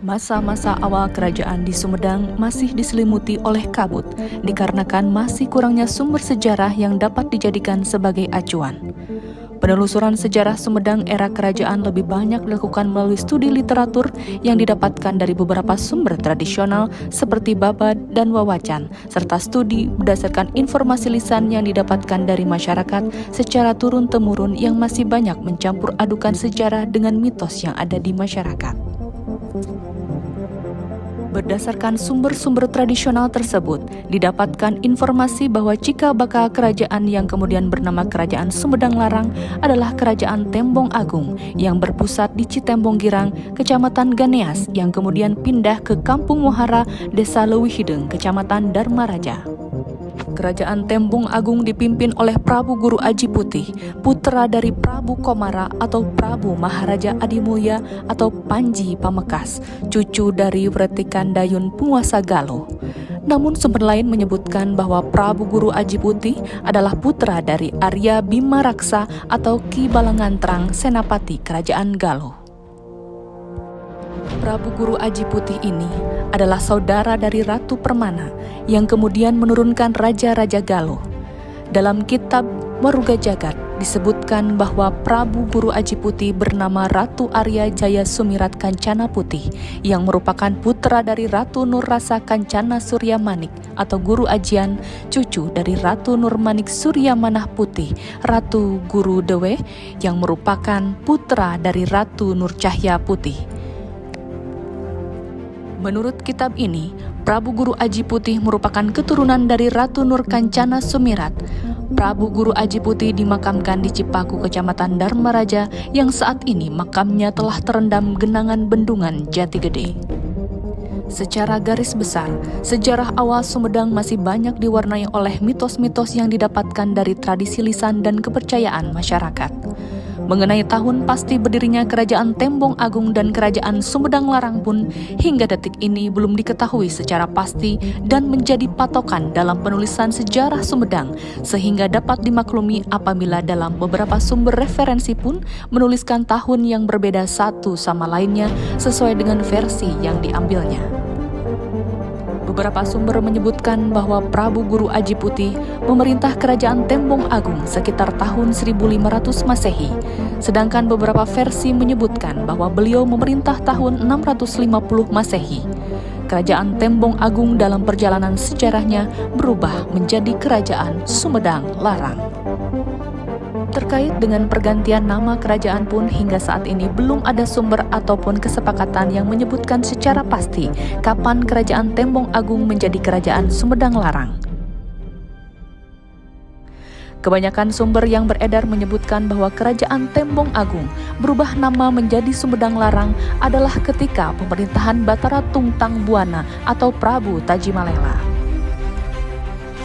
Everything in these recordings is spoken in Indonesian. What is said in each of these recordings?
Masa-masa awal kerajaan di Sumedang masih diselimuti oleh kabut, dikarenakan masih kurangnya sumber sejarah yang dapat dijadikan sebagai acuan. Penelusuran sejarah Sumedang era kerajaan lebih banyak dilakukan melalui studi literatur yang didapatkan dari beberapa sumber tradisional seperti babad dan wawacan, serta studi berdasarkan informasi lisan yang didapatkan dari masyarakat secara turun-temurun yang masih banyak mencampur adukan sejarah dengan mitos yang ada di masyarakat. Berdasarkan sumber-sumber tradisional tersebut, didapatkan informasi bahwa cikal bakal kerajaan yang kemudian bernama Kerajaan Sumedang Larang adalah Kerajaan Tembong Agung yang berpusat di Citembong Girang, Kecamatan Ganeas, yang kemudian pindah ke Kampung Muhara, Desa Leuwih Hideung, Kecamatan Dharmaraja. Kerajaan Tembong Agung dipimpin oleh Prabu Guru Aji Putih, putra dari Prabu Komara atau Prabu Maharaja Adimulya atau Panji Pamekas, cucu dari Wretikan Dayun penguasa Galuh. Namun sumber lain menyebutkan bahwa Prabu Guru Aji Putih adalah putra dari Arya Bima Raksa atau Ki Balangantrang Senapati Kerajaan Galuh. Prabu Guru Aji Putih ini adalah saudara dari Ratu Permana yang kemudian menurunkan Raja-Raja Galuh. Dalam kitab Maruga Jagat disebutkan bahwa Prabu Guru Aji Putih bernama Ratu Arya Jaya Sumirat Kancana Putih yang merupakan putra dari Ratu Nurrasa Kancana Surya Manik atau Guru Ajian, cucu dari Ratu Nurmanik Surya Manah Putih, Ratu Guru Dewe yang merupakan putra dari Ratu Nurcahya Putih. Menurut kitab ini, Prabu Guru Aji Putih merupakan keturunan dari Ratu Nur Kancana Sumirat. Prabu Guru Aji Putih dimakamkan di Cipaku, Kecamatan Dharmaraja, yang saat ini makamnya telah terendam genangan bendungan Jati Gede. Secara garis besar, sejarah awal Sumedang masih banyak diwarnai oleh mitos-mitos yang didapatkan dari tradisi lisan dan kepercayaan masyarakat. Mengenai tahun pasti berdirinya Kerajaan Tembong Agung dan Kerajaan Sumedang Larang pun hingga detik ini belum diketahui secara pasti dan menjadi patokan dalam penulisan sejarah Sumedang, sehingga dapat dimaklumi apabila dalam beberapa sumber referensi pun menuliskan tahun yang berbeda satu sama lainnya sesuai dengan versi yang diambilnya. Beberapa sumber menyebutkan bahwa Prabu Guru Aji Putih memerintah Kerajaan Tembong Agung sekitar tahun 1500 Masehi, sedangkan beberapa versi menyebutkan bahwa beliau memerintah tahun 650 Masehi. Kerajaan Tembong Agung dalam perjalanan sejarahnya berubah menjadi Kerajaan Sumedang Larang. Terkait dengan pergantian nama kerajaan pun hingga saat ini belum ada sumber ataupun kesepakatan yang menyebutkan secara pasti kapan Kerajaan Tembong Agung menjadi Kerajaan Sumedang Larang. Kebanyakan sumber yang beredar menyebutkan bahwa Kerajaan Tembong Agung berubah nama menjadi Sumedang Larang adalah ketika pemerintahan Batara Tungtang Buana atau Prabu Tajimalela.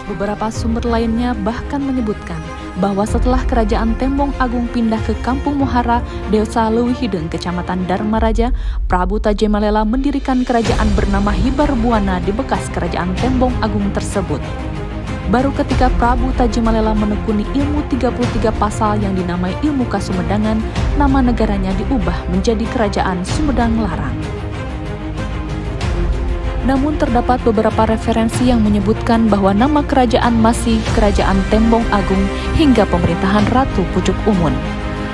Beberapa sumber lainnya bahkan menyebutkan bahwa setelah Kerajaan Tembong Agung pindah ke Kampung Muhara, Desa Leuwih Hideung, Kecamatan Dharmaraja, Prabu Tajimalela mendirikan kerajaan bernama Hibar Buana di bekas Kerajaan Tembong Agung tersebut. Baru ketika Prabu Tajimalela menekuni ilmu 33 pasal yang dinamai ilmu Kasumedangan, nama negaranya diubah menjadi Kerajaan Sumedang Larang. Namun terdapat beberapa referensi yang menyebutkan bahwa nama kerajaan masih Kerajaan Tembong Agung hingga pemerintahan Ratu Pucuk Umun.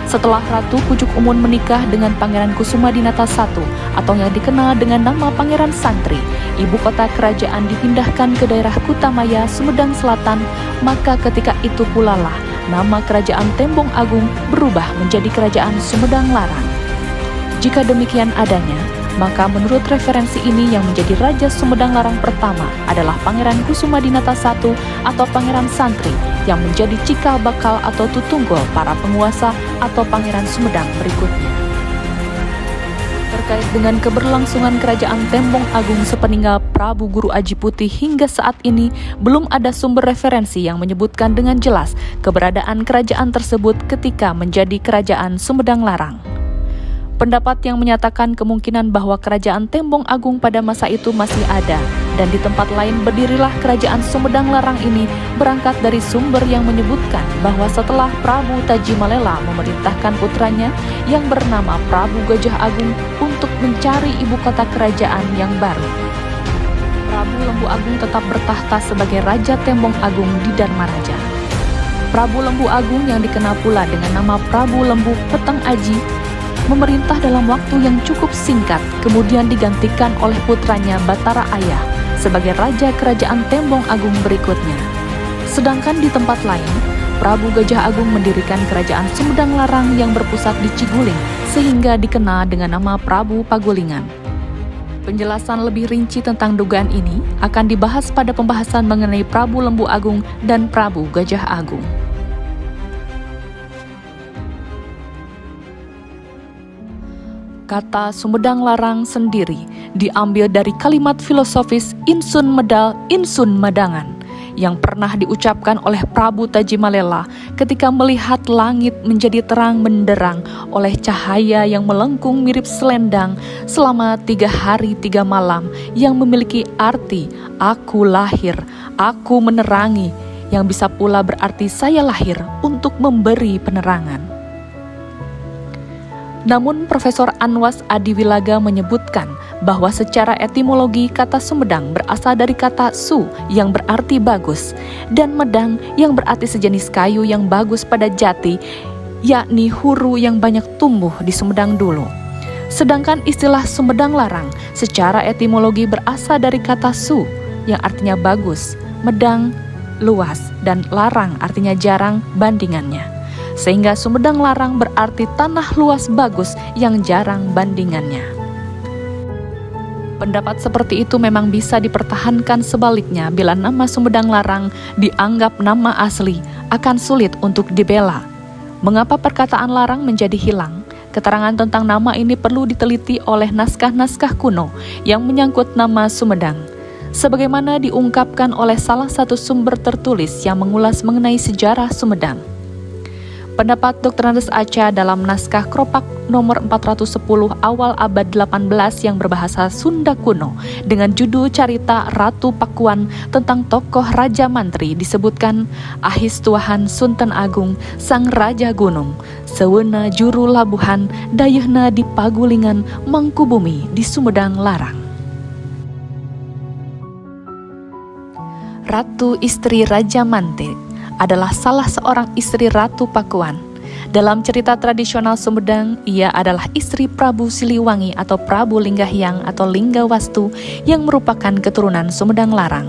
Setelah Ratu Pucuk Umun menikah dengan Pangeran Kusumadinata I atau yang dikenal dengan nama Pangeran Santri, ibu kota kerajaan dipindahkan ke daerah Kutamaya, Sumedang Selatan, maka ketika itu pula lah nama Kerajaan Tembong Agung berubah menjadi Kerajaan Sumedang Larang. Jika demikian adanya, maka menurut referensi ini yang menjadi Raja Sumedang Larang pertama adalah Pangeran Kusumadinata I atau Pangeran Santri yang menjadi cikal bakal atau tutunggul para penguasa atau Pangeran Sumedang berikutnya. Terkait dengan keberlangsungan Kerajaan Tembong Agung sepeninggal Prabu Guru Aji Putih hingga saat ini belum ada sumber referensi yang menyebutkan dengan jelas keberadaan kerajaan tersebut ketika menjadi Kerajaan Sumedang Larang. Pendapat yang menyatakan kemungkinan bahwa Kerajaan Tembong Agung pada masa itu masih ada dan di tempat lain berdirilah Kerajaan Sumedang Larang ini berangkat dari sumber yang menyebutkan bahwa setelah Prabu Tajimalela memerintahkan putranya yang bernama Prabu Gajah Agung untuk mencari ibu kota kerajaan yang baru. Prabu Lembu Agung tetap bertahta sebagai Raja Tembong Agung di Dharmaraja. Prabu Lembu Agung yang dikenal pula dengan nama Prabu Lembu Peteng Aji memerintah dalam waktu yang cukup singkat, kemudian digantikan oleh putranya Batara Ayah sebagai Raja Kerajaan Tembong Agung berikutnya. Sedangkan di tempat lain, Prabu Gajah Agung mendirikan Kerajaan Sumedang Larang yang berpusat di Ciguling sehingga dikenal dengan nama Prabu Pagulingan. Penjelasan lebih rinci tentang dugaan ini akan dibahas pada pembahasan mengenai Prabu Lembu Agung dan Prabu Gajah Agung. Kata Sumedang Larang sendiri diambil dari kalimat filosofis Insun Medal Insun Madangan yang pernah diucapkan oleh Prabu Tajimalela ketika melihat langit menjadi terang benderang oleh cahaya yang melengkung mirip selendang selama 3 hari 3 malam yang memiliki arti aku lahir, aku menerangi, yang bisa pula berarti saya lahir untuk memberi penerangan. Namun Profesor Anwas Adiwilaga menyebutkan bahwa secara etimologi kata Sumedang berasal dari kata su yang berarti bagus dan medang yang berarti sejenis kayu yang bagus pada jati, yakni huru yang banyak tumbuh di Sumedang dulu. Sedangkan istilah Sumedang Larang secara etimologi berasal dari kata su yang artinya bagus, medang luas, dan larang artinya jarang bandingannya. Sehingga Sumedang Larang berarti tanah luas bagus yang jarang bandingannya. Pendapat seperti itu memang bisa dipertahankan sebaliknya bila nama Sumedang Larang dianggap nama asli akan sulit untuk dibela. Mengapa perkataan larang menjadi hilang? Keterangan tentang nama ini perlu diteliti oleh naskah-naskah kuno yang menyangkut nama Sumedang. Sebagaimana diungkapkan oleh salah satu sumber tertulis yang mengulas mengenai sejarah Sumedang. Pendapat Dr. Andes Aca dalam naskah Kropak nomor 410 awal abad 18 yang berbahasa Sunda kuno dengan judul Carita Ratu Pakuan tentang tokoh Raja Mantri disebutkan Ahistuahan Sunten Agung Sang Raja Gunung Seweuna Juru Labuhan Dayeuhna di Pagulingan Mangkubumi di Sumedang Larang. Ratu istri Raja Mantri adalah salah seorang istri Ratu Pakuan. Dalam cerita tradisional Sumedang, ia adalah istri Prabu Siliwangi atau Prabu Linggahyang atau Linggawastu yang merupakan keturunan Sumedang Larang.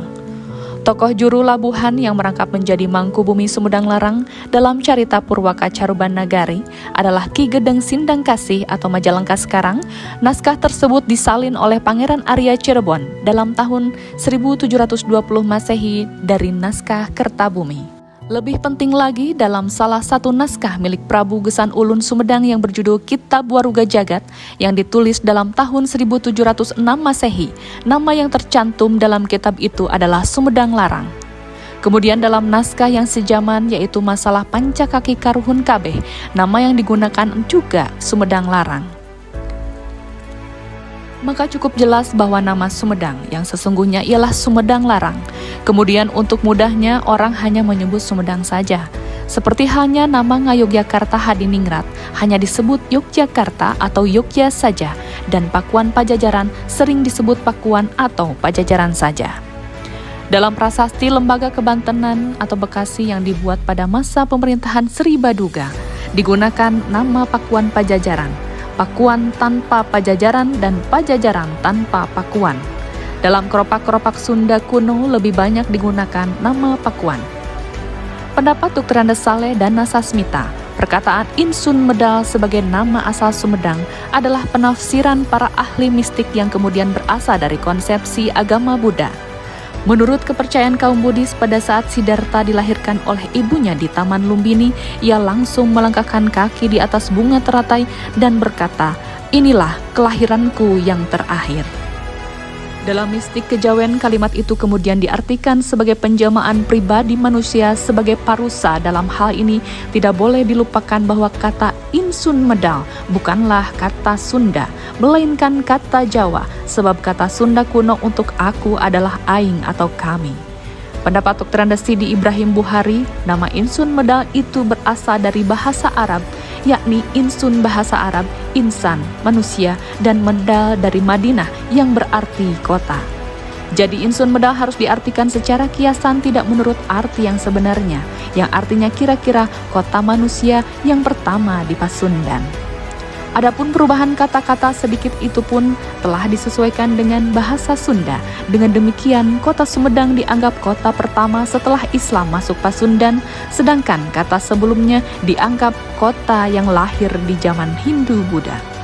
Tokoh juru labuhan yang merangkap menjadi Mangkubumi Sumedang Larang dalam carita Purwaka Caruban Nagari adalah Ki Gedeng Sindang Kasih atau Majalengka sekarang. Naskah tersebut disalin oleh Pangeran Arya Cirebon dalam tahun 1720 Masehi dari naskah Kertabumi. Lebih penting lagi, dalam salah satu naskah milik Prabu Gesan Ulun Sumedang yang berjudul Kitab Waruga Jagat yang ditulis dalam tahun 1706 Masehi, nama yang tercantum dalam kitab itu adalah Sumedang Larang. Kemudian dalam naskah yang sejaman yaitu Masalah Pancakaki Karuhun Kabeh, nama yang digunakan juga Sumedang Larang. Maka cukup jelas bahwa nama Sumedang yang sesungguhnya ialah Sumedang Larang. Kemudian untuk mudahnya orang hanya menyebut Sumedang saja. Seperti halnya nama Ngayogyakarta Hadiningrat hanya disebut Yogyakarta atau Yogya saja, dan Pakuan Pajajaran sering disebut Pakuan atau Pajajaran saja. Dalam prasasti Lembaga Kebantenan atau Bekasi yang dibuat pada masa pemerintahan Sri Baduga, digunakan nama Pakuan Pajajaran, Pakuan tanpa Pajajaran, dan Pajajaran tanpa Pakuan. Dalam keropak-keropak Sunda kuno lebih banyak digunakan nama Pakuan. Pendapat Dr. Andes Saleh dan Nasasmita, perkataan Insun Medal sebagai nama asal Sumedang adalah penafsiran para ahli mistik yang kemudian berasal dari konsepsi agama Buddha. Menurut kepercayaan kaum Buddhis, pada saat Siddhartha dilahirkan oleh ibunya di Taman Lumbini, ia langsung melangkahkan kaki di atas bunga teratai dan berkata, "Inilah kelahiranku yang terakhir." Dalam mistik kejawen, kalimat itu kemudian diartikan sebagai penjelmaan pribadi manusia sebagai parusa. Dalam hal ini, tidak boleh dilupakan bahwa kata Insun Medal bukanlah kata Sunda, melainkan kata Jawa, sebab kata Sunda kuno untuk aku adalah aing atau kami. Pendapat Dr. Andes Sidi Ibrahim Buhari, nama Insun Medal itu berasal dari bahasa Arab, yakni Insun bahasa Arab, insan, manusia, dan Medal dari Madinah yang berarti kota. Jadi Insun Medal harus diartikan secara kiasan tidak menurut arti yang sebenarnya, yang artinya kira-kira kota manusia yang pertama di Pasundan. Adapun perubahan kata-kata sedikit itu pun telah disesuaikan dengan bahasa Sunda. Dengan demikian, kota Sumedang dianggap kota pertama setelah Islam masuk Pasundan, sedangkan kata sebelumnya dianggap kota yang lahir di zaman Hindu-Buddha.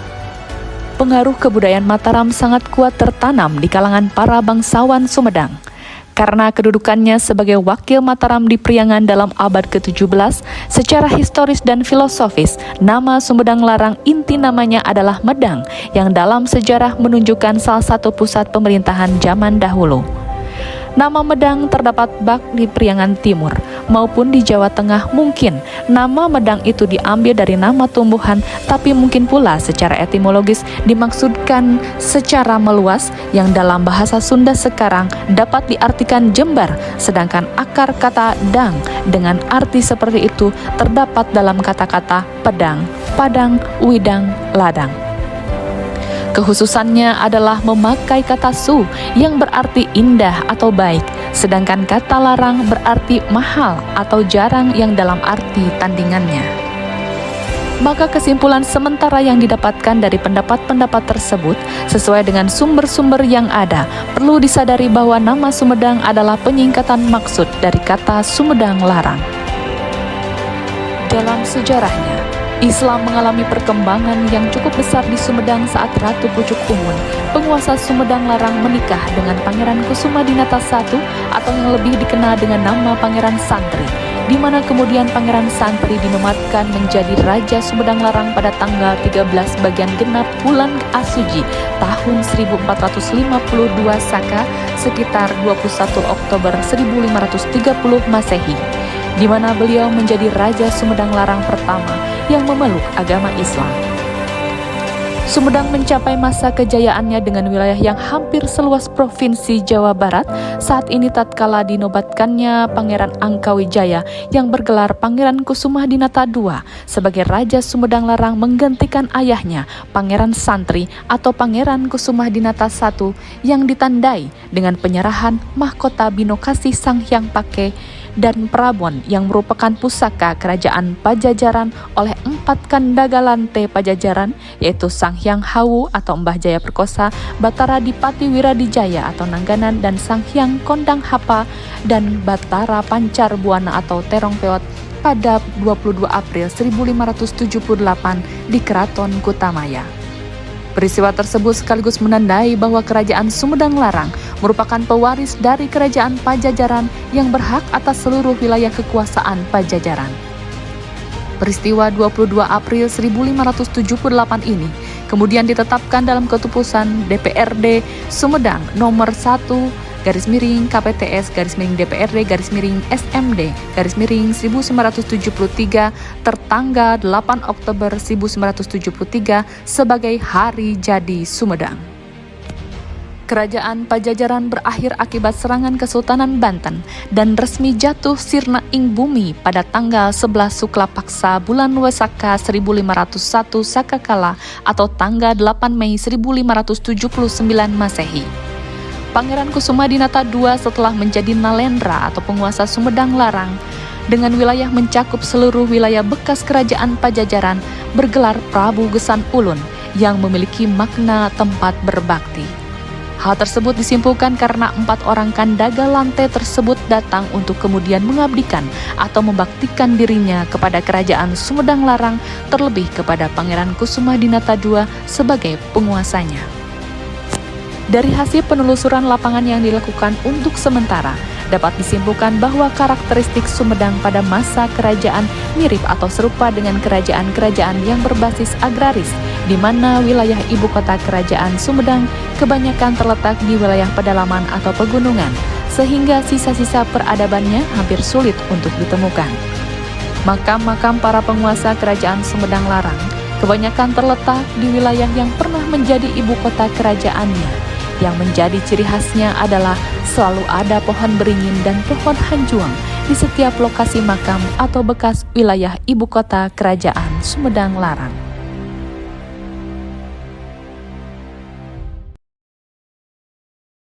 Pengaruh kebudayaan Mataram sangat kuat tertanam di kalangan para bangsawan Sumedang. Karena kedudukannya sebagai wakil Mataram di Priangan dalam abad ke-17, secara historis dan filosofis, nama Sumedang Larang inti namanya adalah Medang, yang dalam sejarah menunjukkan salah satu pusat pemerintahan zaman dahulu. Nama Medang terdapat baik di Priangan Timur maupun di Jawa Tengah. Mungkin nama Medang itu diambil dari nama tumbuhan, tapi mungkin pula secara etimologis dimaksudkan secara meluas yang dalam bahasa Sunda sekarang dapat diartikan jembar, sedangkan akar kata dang dengan arti seperti itu terdapat dalam kata-kata pedang, padang, widang, ladang. Kehususannya adalah memakai kata su yang berarti indah atau baik, sedangkan kata larang berarti mahal atau jarang yang dalam arti tandingannya. Maka kesimpulan sementara yang didapatkan dari pendapat-pendapat tersebut sesuai dengan sumber-sumber yang ada, perlu disadari bahwa nama Sumedang adalah penyingkatan maksud dari kata Sumedang Larang. Dalam sejarahnya, Islam mengalami perkembangan yang cukup besar di Sumedang saat Ratu Pucuk Umun, penguasa Sumedang Larang, menikah dengan Pangeran Kusumadinata I atau yang lebih dikenal dengan nama Pangeran Santri, di mana kemudian Pangeran Santri dinobatkan menjadi Raja Sumedang Larang pada tanggal 13 bagian genap bulan Asuji tahun 1452 Saka sekitar 21 Oktober 1530 Masehi, di mana beliau menjadi Raja Sumedang Larang pertama yang memeluk agama Islam. Sumedang mencapai masa kejayaannya dengan wilayah yang hampir seluas Provinsi Jawa Barat saat ini tatkala dinobatkannya Pangeran Angkawijaya yang bergelar Pangeran Kusumadinata II sebagai Raja Sumedang Larang menggantikan ayahnya Pangeran Santri atau Pangeran Kusumadinata I yang ditandai dengan penyerahan mahkota Binokasi Sang Hyang Pake dan Prabon yang merupakan pusaka kerajaan Pajajaran oleh 4 Kandagalante Pajajaran, yaitu Sang Hyang Hawu atau Mbah Jaya Perkosa, Batara Dipati Wiradijaya atau Nangganan, dan Sang Hyang Kondang Hapa dan Batara Pancar Buana atau Terong Peot pada 22 April 1578 di Keraton Kutamaya. Peristiwa tersebut sekaligus menandai bahwa Kerajaan Sumedang Larang merupakan pewaris dari Kerajaan Pajajaran yang berhak atas seluruh wilayah kekuasaan Pajajaran. Peristiwa 22 April 1578 ini kemudian ditetapkan dalam keputusan DPRD Sumedang nomor 1 /DPR/DPRD/SMD/1973 tertanggal 8 Oktober 1973 sebagai Hari Jadi Sumedang. Kerajaan Pajajaran berakhir akibat serangan Kesultanan Banten dan resmi jatuh sirna ing bumi pada tanggal 11 Sukla Paksa bulan Wesaka 1501 Sakakala atau tanggal 8 Mei 1579 Masehi. Pangeran Kusumadinata II setelah menjadi Nalendra atau penguasa Sumedang Larang dengan wilayah mencakup seluruh wilayah bekas kerajaan Pajajaran bergelar Prabu Gesan Ulun yang memiliki makna tempat berbakti. Hal tersebut disimpulkan karena 4 orang Kandagalante tersebut datang untuk kemudian mengabdikan atau membaktikan dirinya kepada kerajaan Sumedang Larang, terlebih kepada Pangeran Kusumadinata II sebagai penguasanya. Dari hasil penelusuran lapangan yang dilakukan untuk sementara, dapat disimpulkan bahwa karakteristik Sumedang pada masa kerajaan mirip atau serupa dengan kerajaan-kerajaan yang berbasis agraris, di mana wilayah ibu kota kerajaan Sumedang kebanyakan terletak di wilayah pedalaman atau pegunungan, sehingga sisa-sisa peradabannya hampir sulit untuk ditemukan. Makam-makam para penguasa kerajaan Sumedang Larang kebanyakan terletak di wilayah yang pernah menjadi ibu kota kerajaannya, Yang menjadi ciri khasnya adalah selalu ada pohon beringin dan pohon hanjuang di setiap lokasi makam atau bekas wilayah ibu kota kerajaan Sumedang Larang.